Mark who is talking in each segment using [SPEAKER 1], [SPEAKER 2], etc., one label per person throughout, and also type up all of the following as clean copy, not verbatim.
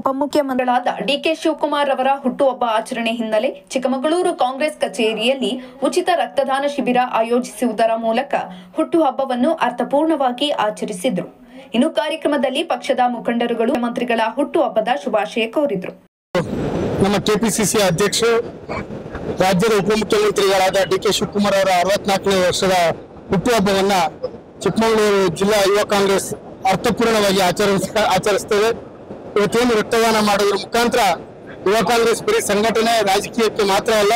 [SPEAKER 1] ಉಪಮುಖ್ಯಮಂತ್ರಿಗಳಾದ DK Shivakumar ಅವರ ಹುಟ್ಟುಹಬ್ಬ ಆಚರಣೆ ಹಿನ್ನೆಲೆ ಚಿಕ್ಕಮಗಳೂರು ಕಾಂಗ್ರೆಸ್ ಕಚೇರಿಯಲ್ಲಿ ಉಚಿತ ರಕ್ತದಾನ ಶಿಬಿರ ಆಯೋಜಿಸುವುದರ ಮೂಲಕ ಹುಟ್ಟುಹಬ್ಬವನ್ನು ಅರ್ಥಪೂರ್ಣವಾಗಿ ಆಚರಿಸಿದರು. ಇನ್ನು ಕಾರ್ಯಕ್ರಮದಲ್ಲಿ ಪಕ್ಷದ ಮುಖಂಡರುಗಳು ಮಂತ್ರಿಗಳ ಹುಟ್ಟುಹಬ್ಬದ ಶುಭಾಶಯ ಕೋರಿದರು.
[SPEAKER 2] ನಮ್ಮ ಕೆಪಿಸಿಸಿ ಅಧ್ಯಕ್ಷರು ರಾಜ್ಯದ ಉಪಮುಖ್ಯಮಂತ್ರಿಗಳಾದ ಡಿಕೆ ಶಿವಕುಮಾರ್ ಅವರ 64ನೇ ವರ್ಷದ ಹುಟ್ಟುಹಬ್ಬವನ್ನ ಚಿಕ್ಕಮಗಳೂರು ಜಿಲ್ಲಾ ಯುವ ಕಾಂಗ್ರೆಸ್ ಅರ್ಥಪೂರ್ಣವಾಗಿ ಆಚರಿಸುತ್ತೇವೆ. ಇವತ್ತೇನು ರಕ್ತದಾನ ಮಾಡೋದ್ರ ಮುಖಾಂತರ ಯುವ ಕಾಂಗ್ರೆಸ್ ಬರೀ ಸಂಘಟನೆ ರಾಜಕೀಯಕ್ಕೆ ಮಾತ್ರ ಅಲ್ಲ,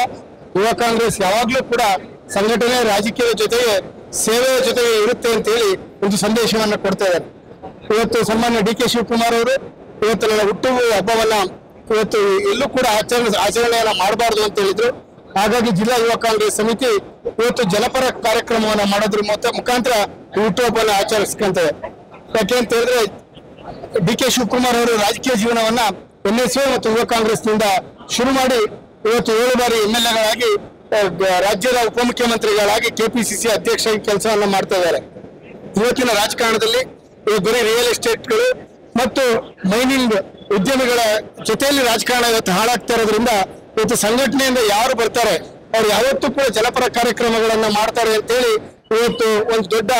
[SPEAKER 2] ಯುವ ಕಾಂಗ್ರೆಸ್ ಯಾವಾಗಲೂ ಕೂಡ ಸಂಘಟನೆ ರಾಜಕೀಯದ ಜೊತೆಗೆ ಸೇವೆಯ ಜೊತೆಗೆ ಇರುತ್ತೆ ಅಂತ ಹೇಳಿ ಒಂದು ಸಂದೇಶವನ್ನು ಕೊಡ್ತಾ ಇದ್ದಾರೆ. ಇವತ್ತು ಸನ್ಮಾನ್ಯ ಡಿಕೆ ಶಿವಕುಮಾರ್ ಅವರು ಇವತ್ತು ನನ್ನ ಹುಟ್ಟುಹಬ್ಬವನ್ನ ಇವತ್ತು ಎಲ್ಲೂ ಕೂಡ ಆಚರಣೆಯನ್ನ ಮಾಡಬಾರ್ದು ಅಂತ ಹೇಳಿದ್ರು. ಹಾಗಾಗಿ ಜಿಲ್ಲಾ ಯುವ ಕಾಂಗ್ರೆಸ್ ಸಮಿತಿ ಇವತ್ತು ಜನಪರ ಕಾರ್ಯಕ್ರಮವನ್ನ ಮಾಡೋದ್ರ ಮುಖಾಂತರ ಹುಟ್ಟುಹಬ್ಬವನ್ನ ಆಚರಿಸ್ಕೊಂತೇವೆ. ಯಾಕೆ ಅಂತ ಹೇಳಿದ್ರೆ ಡಿಕೆ ಶಿವಕುಮಾರ್ ಅವರು ರಾಜಕೀಯ ಜೀವನವನ್ನ NSA ಮತ್ತು ಯುವ ಕಾಂಗ್ರೆಸ್ನಿಂದ ಶುರು ಮಾಡಿ ಇವತ್ತು 7 ಬಾರಿ MLAಗಳಾಗಿ ರಾಜ್ಯದ ಉಪಮುಖ್ಯಮಂತ್ರಿಗಳಾಗಿ ಕೆಪಿಸಿಸಿ ಅಧ್ಯಕ್ಷರಾಗಿ ಕೆಲಸವನ್ನ ಮಾಡ್ತಾ ಇದ್ದಾರೆ. ಇವತ್ತಿನ ರಾಜಕಾರಣದಲ್ಲಿ ಬರೀ ರಿಯಲ್ ಎಸ್ಟೇಟ್ಗಳು ಮತ್ತು ಮೈನಿಂಗ್ ಉದ್ಯಮಿಗಳ ಜೊತೆಯಲ್ಲಿ ರಾಜಕಾರಣ ಇವತ್ತು ಹಾಳಾಗ್ತಾ ಇರೋದ್ರಿಂದ ಇವತ್ತು ಸಂಘಟನೆಯಿಂದ ಯಾರು ಬರ್ತಾರೆ ಅವ್ರು ಯಾವತ್ತೂ ಕೂಡ ಜನಪರ ಕಾರ್ಯಕ್ರಮಗಳನ್ನ ಮಾಡ್ತಾರೆ ಅಂತೇಳಿ ಇವತ್ತು ಒಂದು ದೊಡ್ಡ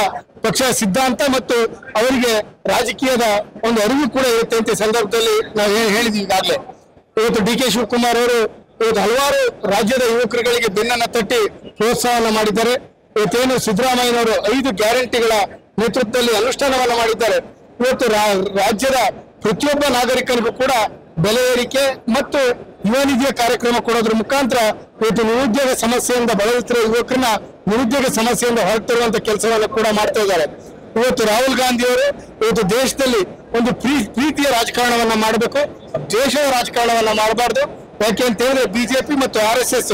[SPEAKER 2] ಪಕ್ಷ ಸಿದ್ಧಾಂತ ಮತ್ತು ಅವರಿಗೆ ರಾಜಕೀಯದ ಒಂದು ಅರಿವು ಕೂಡ ಇರುತ್ತೆ ಅಂತ ಸಂದರ್ಭದಲ್ಲಿ ನಾವು ಹೇಳಿದ್ವಿ. ಈಗಾಗಲೇ ಇವತ್ತು ಡಿಕೆ ಶಿವಕುಮಾರ್ ಅವರು ಇವತ್ತು ಹಲವಾರು ರಾಜ್ಯದ ಯುವಕರುಗಳಿಗೆ ಬೆನ್ನನ್ನ ತಟ್ಟಿ ಪ್ರೋತ್ಸಾಹವನ್ನು ಮಾಡಿದ್ದಾರೆ. ಇವತ್ತೇನು ಸಿದ್ದರಾಮಯ್ಯನವರು 5 ಗ್ಯಾರಂಟಿಗಳ ನೇತೃತ್ವದಲ್ಲಿ ಅನುಷ್ಠಾನವನ್ನ ಮಾಡಿದ್ದಾರೆ. ಇವತ್ತು ರಾಜ್ಯದ ಪ್ರತಿಯೊಬ್ಬ ನಾಗರಿಕನಿಗೂ ಕೂಡ ಬೆಲೆ ಏರಿಕೆ ಮತ್ತು ಯುವ ನಿಧಿಯ ಕಾರ್ಯಕ್ರಮ ಕೊಡೋದ್ರ ಮುಖಾಂತರ ಇವತ್ತು ನಿರುದ್ಯೋಗ ಸಮಸ್ಯೆಯಿಂದ ಬಳಲುತ್ತಿರುವ ಯುವಕರನ್ನ ನಿರುದ್ಯೋಗ ಸಮಸ್ಯೆಯಿಂದ ಹೊರತರುವಂತ ಕೆಲಸವನ್ನು ಕೂಡ ಮಾಡ್ತಾ ಇದ್ದಾರೆ. ಇವತ್ತು ರಾಹುಲ್ ಗಾಂಧಿ ಅವರು ಇವತ್ತು ದೇಶದಲ್ಲಿ ಒಂದು ಪ್ರೀತಿಯ ರಾಜಕಾರಣವನ್ನ ಮಾಡಬೇಕು, ದೇಶದ ರಾಜಕಾರಣವನ್ನ ಮಾಡಬಾರ್ದು. ಯಾಕೆ ಅಂತ ಹೇಳಿದ್ರೆ ಬಿಜೆಪಿ ಮತ್ತು RSS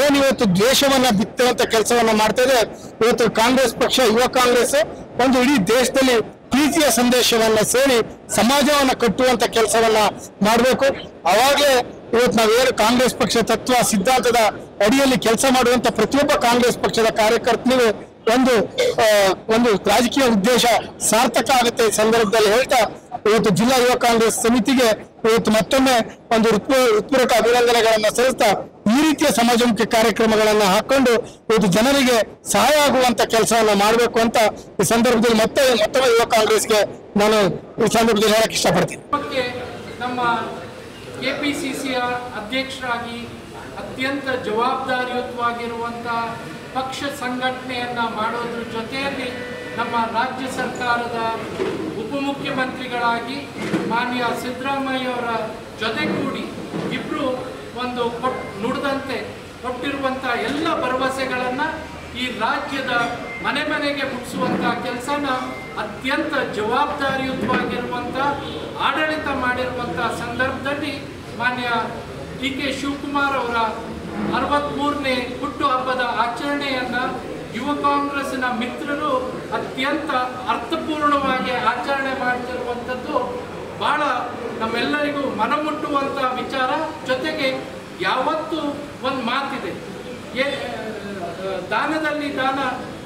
[SPEAKER 2] ಏನು ಇವತ್ತು ದ್ವೇಷವನ್ನ ಬಿತ್ತುವಂತ ಕೆಲಸವನ್ನ ಮಾಡ್ತಾ ಇದೆ. ಇವತ್ತು ಕಾಂಗ್ರೆಸ್ ಪಕ್ಷ ಯುವ ಕಾಂಗ್ರೆಸ್ ಒಂದು ಇಡೀ ದೇಶದಲ್ಲಿ ಪ್ರೀತಿಯ ಸಂದೇಶವನ್ನ ಸೇರಿ ಸಮಾಜವನ್ನ ಕಟ್ಟುವಂತ ಕೆಲಸವನ್ನ ಮಾಡಬೇಕು. ಅವಾಗಲೇ ಇವತ್ತು ನಾವೇನು ಕಾಂಗ್ರೆಸ್ ಪಕ್ಷ ತತ್ವ ಸಿದ್ಧಾಂತದ ಅಡಿಯಲ್ಲಿ ಕೆಲಸ ಮಾಡುವಂತ ಪ್ರತಿಯೊಬ್ಬ ಕಾಂಗ್ರೆಸ್ ಪಕ್ಷದ ಕಾರ್ಯಕರ್ತನಿಗೂ ಒಂದು ರಾಜಕೀಯ ಉದ್ದೇಶ ಸಾರ್ಥಕ ಆಗುತ್ತೆ. ಈ ಸಂದರ್ಭದಲ್ಲಿ ಹೇಳ್ತಾ ಇವತ್ತು ಜಿಲ್ಲಾ ಯುವ ಕಾಂಗ್ರೆಸ್ ಸಮಿತಿಗೆ ಇವತ್ತು ಮತ್ತೊಮ್ಮೆ ಒಂದು ಹೃತ್ಪೂರ್ವಕ ಅಭಿನಂದನೆಗಳನ್ನ ಸಲ್ಲಿಸ್ತಾ ಈ ರೀತಿಯ ಸಮಾಜಮುಖಿ ಕಾರ್ಯಕ್ರಮಗಳನ್ನ ಹಾಕೊಂಡು ಇವತ್ತು ಜನರಿಗೆ ಸಹಾಯ ಆಗುವಂತ ಕೆಲಸವನ್ನ ಮಾಡಬೇಕು ಅಂತ ಈ ಸಂದರ್ಭದಲ್ಲಿ ಮತ್ತೊಮ್ಮೆ ಯುವ ಕಾಂಗ್ರೆಸ್ಗೆ ನಾನು ಈ ಸಂದರ್ಭದಲ್ಲಿ ಹೇಳಕ್ ಇಷ್ಟಪಡ್ತೀನಿ.
[SPEAKER 3] ನಮ್ಮ ಕೆಪಿಸಿಸಿಯ ಅಧ್ಯಕ್ಷರಾಗಿ ಅತ್ಯಂತ ಜವಾಬ್ದಾರಿಯುತವಾಗಿರುವಂಥ ಪಕ್ಷ ಸಂಘಟನೆಯನ್ನ ಮಾಡೋದ್ರ ಜೊತೆಯಲ್ಲಿ ನಮ್ಮ ರಾಜ್ಯ ಸರ್ಕಾರದ ಉಪಮುಖ್ಯಮಂತ್ರಿಗಳಾಗಿ ಮಾನ್ಯ ಸಿದ್ದರಾಮಯ್ಯವರ ಜೊತೆಗೂಡಿ ಇಬ್ಬರು ಒಂದು ನುಡಿದಂತೆ ಕೊಟ್ಟಿರುವಂಥ ಎಲ್ಲ ಭರವಸೆಗಳನ್ನು ಈ ರಾಜ್ಯದ ಮನೆ ಮನೆಗೆ ಮುಟ್ಟಿಸುವಂಥ ಕೆಲಸನ ಅತ್ಯಂತ ಜವಾಬ್ದಾರಿಯುತವಾಗಿರುವಂಥ ಆಡಳಿತ ಮಾಡಿರುವಂಥ ಸಂದರ್ಭದಲ್ಲಿ ಮಾನ್ಯ ಡಿಕೆ ಶಿವಕುಮಾರ್ ಅವರ 63ನೇ ಹುಟ್ಟುಹಬ್ಬದ ಆಚರಣೆಯನ್ನು ಯುವ ಕಾಂಗ್ರೆಸ್ಸಿನ ಮಿತ್ರರು ಅತ್ಯಂತ ಅರ್ಥಪೂರ್ಣವಾಗಿ ಆಚರಣೆ ಮಾಡ್ತಿರುವಂಥದ್ದು ಬಹಳ ನಮ್ಮೆಲ್ಲರಿಗೂ ಮನಮುಟ್ಟುವಂಥ ವಿಚಾರ. ಜೊತೆಗೆ ಯಾವತ್ತೂ ಒಂದು ಮಾತಿದೆ, ದಾನದಲ್ಲಿ ದಾನ,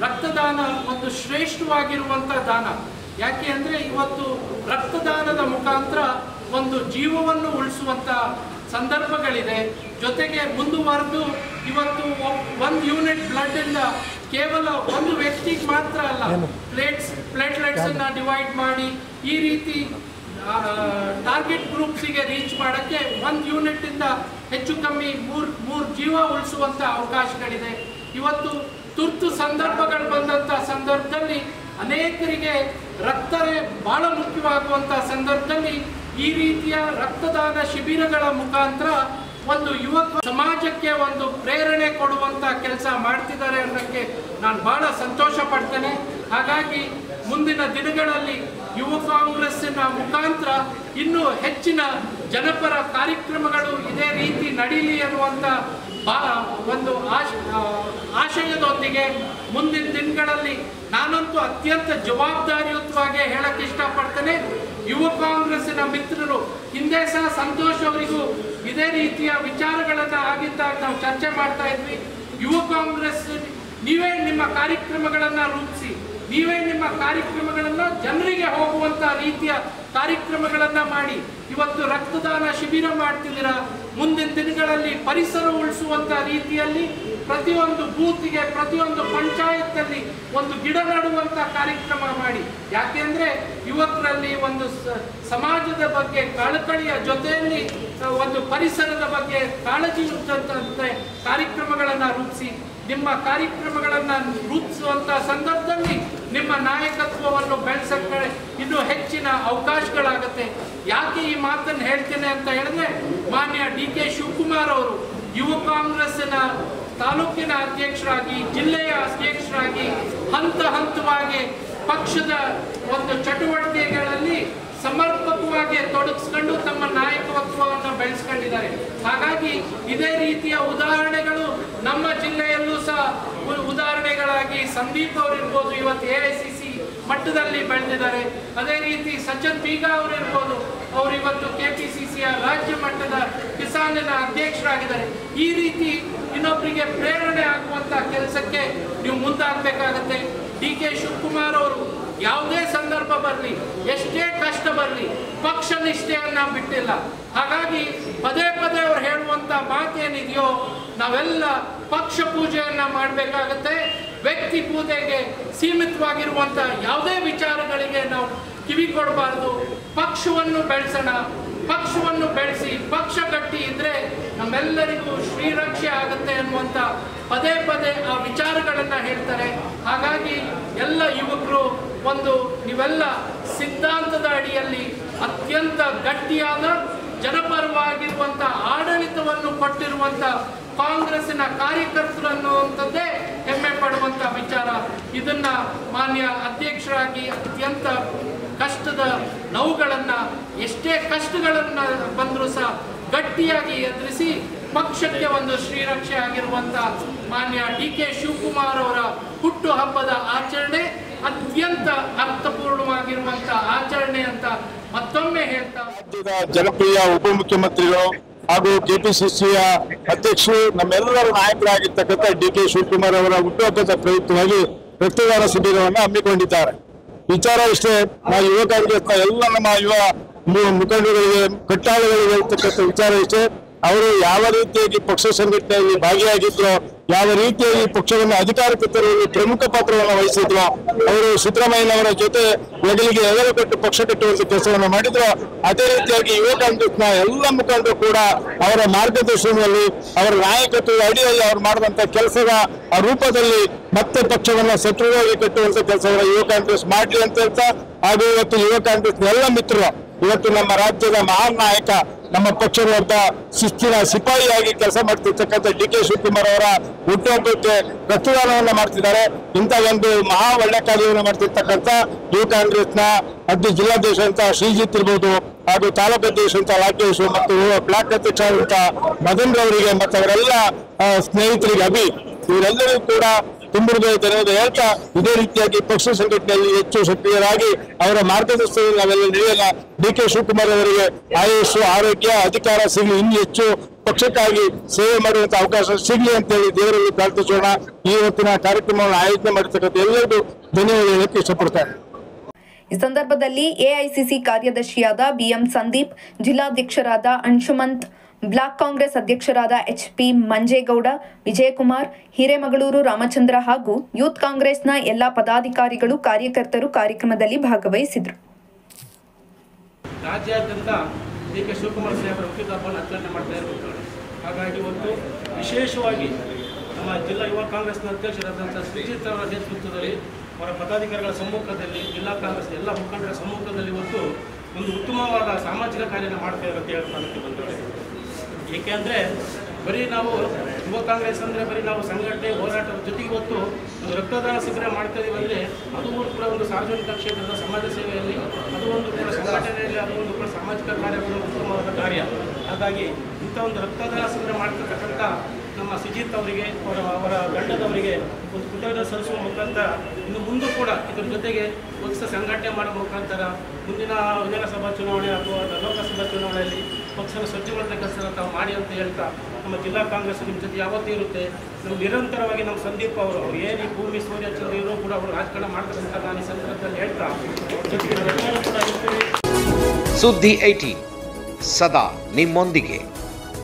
[SPEAKER 3] ರಕ್ತದಾನ ಒಂದು ಶ್ರೇಷ್ಠವಾಗಿರುವಂಥ ದಾನ. ಯಾಕೆ ಅಂದರೆ ಇವತ್ತು ರಕ್ತದಾನದ ಮುಖಾಂತರ ಒಂದು ಜೀವವನ್ನು ಉಳಿಸುವಂಥ ಸಂದರ್ಭಗಳಿದೆ. ಜೊತೆಗೆ ಮುಂದುವರೆದು ಇವತ್ತು 1 ಯೂನಿಟ್ ಬ್ಲಡ್ ಇಂದ ಕೇವಲ ಒಂದು ವ್ಯಕ್ತಿಗೆ ಮಾತ್ರ ಅಲ್ಲ, ಪ್ಲೇಟ್ಲೆಟ್ಸ್ ಅನ್ನ ಡಿವೈಡ್ ಮಾಡಿ ಈ ರೀತಿ ಟಾರ್ಗೆಟ್ ಗ್ರೂಪ್ಸಿಗೆ ರೀಚ್ ಮಾಡೋಕ್ಕೆ 1 ಯೂನಿಟ್ ಇಂದ ಹೆಚ್ಚು ಕಮ್ಮಿ 3 ಜೀವ ಉಳಿಸುವಂಥ ಅವಕಾಶಗಳಿದೆ. ಇವತ್ತು ತುರ್ತು ಸಂದರ್ಭಗಳು ಬಂದಂಥ ಸಂದರ್ಭದಲ್ಲಿ ಅನೇಕರಿಗೆ ರಕ್ತವೇ ಬಹಳ ಮುಖ್ಯವಾಗುವಂಥ ಸಂದರ್ಭದಲ್ಲಿ ಈ ರೀತಿಯ ರಕ್ತದಾನ ಶಿಬಿರಗಳ ಮುಖಾಂತರ ಒಂದು ಯುವಕ ಸಮಾಜಕ್ಕೆ ಒಂದು ಪ್ರೇರಣೆ ಕೊಡುವಂಥ ಕೆಲಸ ಮಾಡ್ತಿದ್ದಾರೆ ಅನ್ನೋಕ್ಕೆ ನಾನು ಬಹಳ ಸಂತೋಷ ಪಡ್ತೇನೆ. ಹಾಗಾಗಿ ಮುಂದಿನ ದಿನಗಳಲ್ಲಿ ಯುವ ಕಾಂಗ್ರೆಸ್ಸಿನ ಮುಖಾಂತರ ಇನ್ನೂ ಹೆಚ್ಚಿನ ಜನಪರ ಕಾರ್ಯಕ್ರಮಗಳು ಇದೇ ರೀತಿ ನಡೀಲಿ ಅನ್ನುವಂಥ ಒಂದು ಆಶಯದೊಂದಿಗೆ ಮುಂದಿನ ದಿನಗಳಲ್ಲಿ ನಾನಂತೂ ಅತ್ಯಂತ ಜವಾಬ್ದಾರಿಯುತವಾಗಿ ಹೇಳಕ್ಕೆ ಇಷ್ಟಪಡ್ತೇನೆ. ಯುವ ಕಾಂಗ್ರೆಸ್ಸಿನ ಮಿತ್ರರು ಹಿಂದೆ ಸಹ ಸಂತೋಷ್ ಅವರಿಗೂ ಇದೇ ರೀತಿಯ ವಿಚಾರಗಳನ್ನು ಆಗಿದ್ದಾಗ ನಾವು ಚರ್ಚೆ ಮಾಡ್ತಾ ಇದ್ವಿ. ಯುವ ಕಾಂಗ್ರೆಸ್ ನೀವೇ ನಿಮ್ಮ ಕಾರ್ಯಕ್ರಮಗಳನ್ನು ರೂಪಿಸಿ, ನೀವೇ ನಿಮ್ಮ ಕಾರ್ಯಕ್ರಮಗಳನ್ನು ಜನರಿಗೆ ಹೋಗುವಂಥ ರೀತಿಯ ಕಾರ್ಯಕ್ರಮಗಳನ್ನು ಮಾಡಿ ಇವತ್ತು ರಕ್ತದಾನ ಶಿಬಿರ ಮಾಡ್ತಿದ್ದೀರಾ. ಮುಂದಿನ ದಿನಗಳಲ್ಲಿ ಪರಿಸರ ಉಳಿಸುವಂತ ರೀತಿಯಲ್ಲಿ ಪ್ರತಿಯೊಂದು ಬೂತ್ಗೆ, ಪ್ರತಿಯೊಂದು ಪಂಚಾಯತ್ನಲ್ಲಿ ಒಂದು ಗಿಡ ನೆಡುವಂತ ಕಾರ್ಯಕ್ರಮ ಮಾಡಿ. ಯಾಕೆಂದ್ರೆ ಯುವಕರಲ್ಲಿ ಒಂದು ಸಮಾಜದ ಬಗ್ಗೆ ಕಳಕಳಿಯ ಜೊತೆಯಲ್ಲಿ ಒಂದು ಪರಿಸರದ ಬಗ್ಗೆ ಕಾಳಜಿ ಇರುತ್ತಂತೆ ಕಾರ್ಯಕ್ರಮಗಳನ್ನು ರೂಪಿಸಿ. ನಿಮ್ಮ ಕಾರ್ಯಕ್ರಮಗಳನ್ನು ರೂಪಿಸುವಂತ ಸಂದರ್ಭದಲ್ಲಿ ನಿಮ್ಮ ನಾಯಕತ್ವವನ್ನು ಬೆಳೆಸಕ್ಕೆ ಇನ್ನೂ ಹೆಚ್ಚಿನ ಅವಕಾಶಗಳಾಗುತ್ತೆ. ಯಾಕೆ ಈ ಮಾತನ್ನು ಹೇಳ್ತೇನೆ ಅಂತ ಹೇಳಿದ್ರೆ, ಮಾನ್ಯ ಡಿ.ಕೆ. ಶಿವಕುಮಾರ್ ಅವರು ಯುವ ಕಾಂಗ್ರೆಸ್ಸಿನ ತಾಲೂಕಿನ ಅಧ್ಯಕ್ಷರಾಗಿ, ಜಿಲ್ಲೆಯ ಅಧ್ಯಕ್ಷರಾಗಿ ಹಂತ ಹಂತವಾಗಿ ಪಕ್ಷದ ಒಂದು ಚಟುವಟಿಕೆಗಳಲ್ಲಿ ಸಮರ್ಪಕವಾಗಿ ತೊಡಗಿಸ್ಕೊಂಡು ತಮ್ಮ ನಾಯಕತ್ವವನ್ನು ಬೆಳೆಸ್ಕೊಂಡಿದ್ದಾರೆ. ಹಾಗಾಗಿ ಇದೇ ರೀತಿಯ ಉದಾಹರಣೆಗಳು ನಮ್ಮ ಜಿಲ್ಲೆಯಲ್ಲೂ ಸಹ ಉದಾಹರಣೆಗಳಾಗಿ ಸಂದೀಪ್ ಅವರಿರ್ಬೋದು, ಇವತ್ತು AICC ಮಟ್ಟದಲ್ಲಿ ಬೆಳೆದಿದ್ದಾರೆ. ಅದೇ ರೀತಿ ಸಜ್ಜನ್ ಬೀಗ ಅವರಿರ್ಬೋದು, ಅವರು ಇವತ್ತು KPCCಯ ರಾಜ್ಯ ಮಟ್ಟದ ಕಿಸಾನಿನ ಅಧ್ಯಕ್ಷರಾಗಿದ್ದಾರೆ. ಈ ರೀತಿ ಇನ್ನೊಬ್ಬರಿಗೆ ಪ್ರೇರಣೆ ಆಗುವಂತ ಕೆಲಸಕ್ಕೆ ನೀವು ಮುಂದಾಗಬೇಕಾಗತ್ತೆ. ಡಿ.ಕೆ. ಶಿವಕುಮಾರ್ ಅವರು ಯಾವುದೇ ಸಂದರ್ಭ ಬರಲಿ, ಎಷ್ಟೇ ಕಷ್ಟ ಬರಲಿ, ಪಕ್ಷ ನಿಷ್ಠೆಯನ್ನ ಬಿಟ್ಟಿಲ್ಲ. ಹಾಗಾಗಿ ಪದೇ ಪದೇ ಅವ್ರು ಹೇಳುವಂತ ಮಾತೇನಿದೆಯೋ, ನಾವೆಲ್ಲ ಪಕ್ಷ ಪೂಜೆಯನ್ನ ಮಾಡಬೇಕಾಗತ್ತೆ. ವ್ಯಕ್ತಿ ಪೂಜೆಗೆ ಸೀಮಿತವಾಗಿರುವಂತ ಯಾವುದೇ ವಿಚಾರಗಳಿಗೆ ನಾವು ಕಿವಿ ಕೊಡಬಾರ್ದು. ಪಕ್ಷವನ್ನು ಬೆಳೆಸೋಣ, ಪಕ್ಷವನ್ನು ಬೆಳೆಸಿ, ಪಕ್ಷ ಗಟ್ಟಿ ಇದ್ರೆ ನಮ್ಮೆಲ್ಲರಿಗೂ ಶ್ರೀರಕ್ಷೆ ಆಗುತ್ತೆ ಅನ್ನುವಂತ ಪದೇ ಪದೇ ಆ ವಿಚಾರಗಳನ್ನ ಹೇಳ್ತಾರೆ. ಹಾಗಾಗಿ ಎಲ್ಲ ಯುವಕರು ನೀವೆಲ್ಲ ಸಿದ್ಧಾಂತದ ಅಡಿಯಲ್ಲಿ ಅತ್ಯಂತ ಗಟ್ಟಿಯಾದ ಜನಪರವಾಗಿರುವಂತ ಆಡಳಿತವನ್ನು ಕೊಟ್ಟಿರುವಂತ ಕಾಂಗ್ರೆಸ್ಸಿನ ಕಾರ್ಯಕರ್ತರು ಅನ್ನುವಂಥದ್ದೇ ಹೆಮ್ಮೆ ಪಡುವಂತ ವಿಚಾರ. ಇದನ್ನ ಮಾನ್ಯ ಅಧ್ಯಕ್ಷರಾಗಿ ಅತ್ಯಂತ ಕಷ್ಟದ ನೋವುಗಳನ್ನ, ಎಷ್ಟೇ ಕಷ್ಟಗಳನ್ನ ಬಂದರೂ ಸಹ ಗಟ್ಟಿಯಾಗಿ ಎದುರಿಸಿ ಪಕ್ಷಕ್ಕೆ ಒಂದು ಶ್ರೀರಕ್ಷೆ ಆಗಿರುವಂತ ಮಾನ್ಯ ಡಿ.ಕೆ. ಶಿವಕುಮಾರ್ ಅವರ ಹುಟ್ಟು ಹಬ್ಬದ ಆಚರಣೆ ಅತ್ಯಂತ ಅರ್ಥಪೂರ್ಣವಾಗಿರುವಂತ ಆಚರಣೆ ಅಂತ ಮತ್ತೊಮ್ಮೆ ಹೇಳ್ತಾ,
[SPEAKER 2] ರಾಜ್ಯದ ಜನಪ್ರಿಯ ಉಪಮುಖ್ಯಮಂತ್ರಿಗಳು ಹಾಗೂ KPCCಯ ಅಧ್ಯಕ್ಷರು, ನಮ್ಮೆಲ್ಲರ ನಾಯಕರಾಗಿರ್ತಕ್ಕಂಥ ಡಿ.ಕೆ. ಶಿವಕುಮಾರ್ ಅವರ ಹುಟ್ಟುಹಬ್ಬದ ಪ್ರಯುಕ್ತವಾಗಿ ರಕ್ತದಾನ ಶಿಬಿರವನ್ನು ಹಮ್ಮಿಕೊಂಡಿದ್ದಾರೆ. ವಿಚಾರ ಇಷ್ಟೇ, ನಾವು ಯುವ ಕಾಂಗ್ರೆಸ್ನ ಎಲ್ಲ ನಮ್ಮ ಯುವ ಮುಖಂಡರುಗಳಿಗೆ, ಕಟ್ಟಾಳುಗಳಿಗೆ ಹೇಳ್ತಕ್ಕಂಥ ವಿಚಾರ ಇಷ್ಟೇ, ಅವರು ಯಾವ ರೀತಿಯಾಗಿ ಪಕ್ಷ ಸಂಘಟನೆಯಲ್ಲಿ ಭಾಗಿಯಾಗಿದ್ರು, ಯಾವ ರೀತಿಯಾಗಿ ಪಕ್ಷವನ್ನು ಅಧಿಕಾರಕ್ಕೆ ತರುವಲ್ಲಿ ಪ್ರಮುಖ ಪಾತ್ರವನ್ನು ವಹಿಸಿದ್ರು, ಅವರು ಸಿದ್ದರಾಮಯ್ಯನವರ ಜೊತೆ ಹೆಗಲಿಗೆ ಹೆಗಲು ಕೊಟ್ಟು ಪಕ್ಷ ಕಟ್ಟುವಂತ ಕೆಲಸವನ್ನು ಮಾಡಿದ್ರು. ಅದೇ ರೀತಿಯಾಗಿ ಯುವ ಕಾಂಗ್ರೆಸ್ನ ಎಲ್ಲ ಮುಖಂಡರು ಕೂಡ ಅವರ ಮಾರ್ಗದರ್ಶನದಲ್ಲಿ, ಅವರ ನಾಯಕತ್ವದ ಅಡಿಯಲ್ಲಿ ಅವರು ಮಾಡಿದಂತ ಕೆಲಸದ ರೂಪದಲ್ಲಿ ಮತ್ತೆ ಪಕ್ಷವನ್ನ ಸದೃಢವಾಗಿ ಕಟ್ಟುವಂತ ಕೆಲಸವನ್ನು ಯುವ ಕಾಂಗ್ರೆಸ್ ಮಾಡಲಿ ಅಂತ ಹೇಳ್ತಾ, ಹಾಗೂ ಇವತ್ತು ಯುವ ಕಾಂಗ್ರೆಸ್ನ ಎಲ್ಲ ಮಿತ್ರರು ಇವತ್ತು ನಮ್ಮ ರಾಜ್ಯದ ಮಹಾನ್ ನಾಯಕ, ನಮ್ಮ ಪಕ್ಷದ ಶಿಸ್ತಿನ ಸಿಪಾಯಿಯಾಗಿ ಕೆಲಸ ಮಾಡ್ತಿರ್ತಕ್ಕಂಥ ಡಿ.ಕೆ. ಶಿವಕುಮಾರ್ ಅವರ ಹುಟ್ಟುಹಬ್ಬಕ್ಕೆ ರಕ್ತದಾನವನ್ನ ಮಾಡ್ತಿದ್ದಾರೆ. ಇಂಥ ಒಂದು ಮಹಾ ಒಳ್ಳೆ ಕಾರ್ಯವನ್ನು ಮಾಡ್ತಿರ್ತಕ್ಕಂಥ ಯುವ ಕಾಂಗ್ರೆಸ್ನ ಜಿಲ್ಲಾಧ್ಯಕ್ಷ ಅಂತ ಶ್ರೀಜಿತ್ ಇರ್ಬೋದು, ಹಾಗೂ ತಾಲೂಕು ಅಧ್ಯಕ್ಷ ಅಂತ ರಾಕೇಶ್, ಮತ್ತು ಬ್ಲಾಕ್ ಅಧ್ಯಕ್ಷ ಅಂತ ಮದನ್ ರವರಿಗೆ ಮತ್ತು ಅವರೆಲ್ಲ ಸ್ನೇಹಿತರಿಗೆ ಇವರೆಲ್ಲರೂ ಕೂಡ ತುಂಬುವುದನ್ನು ಹೇಳ್ತಾ, ಇದೇ ರೀತಿಯಾಗಿ ಪಕ್ಷ ಸಂಘಟನೆಯಲ್ಲಿ ಹೆಚ್ಚು ಸಕ್ರಿಯರಾಗಿ ಅವರ ಮಾರ್ಗದರ್ಶನದಲ್ಲಿ ನಾವೆಲ್ಲ ನಡೆಯಲ್ಲ. ಡಿ.ಕೆ. ಶಿವಕುಮಾರ್ ಅವರಿಗೆ ಆಯುಷ್, ಆರೋಗ್ಯ, ಅಧಿಕಾರ ಸಿಗಲಿ, ಇನ್ನೂ ಹೆಚ್ಚು ಪಕ್ಷಕ್ಕಾಗಿ ಸೇವೆ ಮಾಡುವಂತ ಅವಕಾಶ ಸಿಗಲಿ ಅಂತೇಳಿ ದೇವರಲ್ಲಿ ಪ್ರಾರ್ಥಿಸೋಣ. ಈ ಹೊತ್ತಿನ ಕಾರ್ಯಕ್ರಮವನ್ನು ಆಯೋಜನೆ ಮಾಡಿರ್ತಕ್ಕಂಥ ಎಲ್ಲರಿಗೂ ಧನ್ಯವಾದ ಹೇಳಕ್ಕೆ ಇಷ್ಟಪಡ್ತಾರೆ.
[SPEAKER 1] ಈ ಸಂದರ್ಭದಲ್ಲಿ AICC ಕಾರ್ಯದರ್ಶಿಯಾದ BM ಸಂದೀಪ್, ಜಿಲ್ಲಾಧ್ಯಕ್ಷರಾದ ಅಂಶುಮಂತ್, ಬ್ಲಾಕ್ ಕಾಂಗ್ರೆಸ್ ಅಧ್ಯಕ್ಷರಾದ HP ಮಂಜೇಗೌಡ, ವಿಜಯಕುಮಾರ್, ಹಿರೇಮಗಳೂರು ರಾಮಚಂದ್ರ ಹಾಗೂ ಯೂತ್ ಕಾಂಗ್ರೆಸ್ನ ಎಲ್ಲ ಪದಾಧಿಕಾರಿಗಳು, ಕಾರ್ಯಕರ್ತರು ಕಾರ್ಯಕ್ರಮದಲ್ಲಿ ಭಾಗವಹಿಸಿದರು.
[SPEAKER 4] ರಾಜ್ಯಾದ್ಯಂತ ಡಿ.ಕೆ. ಶಿವಕುಮಾರ್ ಸಾಹೇಬರ ಹುಟ್ಟುಹಬ್ಬವನ್ನು ಆಚರಣೆ ಮಾಡ್ತಾ ಇರಬೇಕು. ಹಾಗಾಗಿ ಇವತ್ತು ವಿಶೇಷವಾಗಿ ನಮ್ಮ ಜಿಲ್ಲಾ ಯುವ ಕಾಂಗ್ರೆಸ್ನ ಅಧ್ಯಕ್ಷರಾದಂಥ ಶ್ರೀಜಿತ್ ಅವರ ನೇತೃತ್ವದಲ್ಲಿ, ಅವರ ಪದಾಧಿಕಾರಿಗಳ ಸಮ್ಮುಖದಲ್ಲಿ, ಜಿಲ್ಲಾ ಕಾಂಗ್ರೆಸ್ ಎಲ್ಲ ಮುಖಂಡರ ಸಮ್ಮುಖದಲ್ಲಿ ಇವತ್ತು ಒಂದು ಉತ್ತಮವಾದ ಸಾಮಾಜಿಕ ಕಾರ್ಯನ ಮಾಡ್ತಾ ಇರೋ ಅಂತ ಹೇಳ್ತಾನಕ್ಕೆ ಬಂದವರು. ಏಕೆಂದರೆ ಬರೀ ನಾವು ಯುವ ಕಾಂಗ್ರೆಸ್ ಅಂದರೆ ಬರೀ ನಾವು ಸಂಘಟನೆ ಹೋರಾಟದ ಜೊತೆಗೆ ಇವತ್ತು ಒಂದು ರಕ್ತದಾನ ಶಿಬಿರ ಮಾಡ್ತಾ ಇದೀವಿ ಅಂದರೆ ಅದು ಕೂಡ ಒಂದು ಸಾರ್ವಜನಿಕ ಕ್ಷೇತ್ರದ ಸಮಾಜ ಸೇವೆಯಲ್ಲಿ, ಅದು ಒಂದು ಕೂಡ ಸಂಘಟನೆಯಲ್ಲಿ, ಅದು ಒಂದು ಕೂಡ ಸಾಮಾಜಿಕ ಕಾರ್ಯಗಳು ಉತ್ತಮವಾದ ಕಾರ್ಯ. ಹಾಗಾಗಿ ಇಂಥ ಒಂದು ರಕ್ತದಾನ ಶಿಬಿರ ಮಾಡ್ತಿರ್ತಕ್ಕಂಥ ನಮ್ಮ ಸುಜಿತ್ ಅವರಿಗೆ, ಅವರ ಗಂಡದವರಿಗೆ ಒಂದು ಕೃತಜ್ಞತೆ ಸಲ್ಲಿಸುವ ಮುಖಾಂತರ ಇನ್ನು ಮುಂದೂ ಕೂಡ ಇದರ ಜೊತೆಗೆ ಪಕ್ಷ ಸಂಘಟನೆ ಮಾಡುವ ಮುಖಾಂತರ ಮುಂದಿನ ವಿಧಾನಸಭಾ ಚುನಾವಣೆ ಅಥವಾ ಲೋಕಸಭಾ ಚುನಾವಣೆಯಲ್ಲಿ ಪಕ್ಷನ ಸಜ್ಜುಗೊಳಿಸಿದ ಕೆಲಸ ತಾವು ಮಾಡಿ ಅಂತ ಹೇಳ್ತಾ, ನಮ್ಮ ಜಿಲ್ಲಾ ಕಾಂಗ್ರೆಸ್ ನಿಮ್ಮ ಜೊತೆ ಯಾವತ್ತೂ ಇರುತ್ತೆ. ನಾವು ನಿರಂತರವಾಗಿ ನಮ್ಮ ಸಂದೀಪ್ ಅವರು ಏನು ಈ ಭೂಮಿ ಸೂರ್ಯ ಚಂದ್ರ ಇವರು ಕೂಡ ಅವರು ರಾಜಕಾರಣ ಮಾಡ್ತಾರೆ ಅಂತ ನಾನು ಈ ಸಂದರ್ಭದಲ್ಲಿ ಹೇಳ್ತಾ ಸುದ್ದಿ 18
[SPEAKER 5] ಸದಾ ನಿಮ್ಮೊಂದಿಗೆ.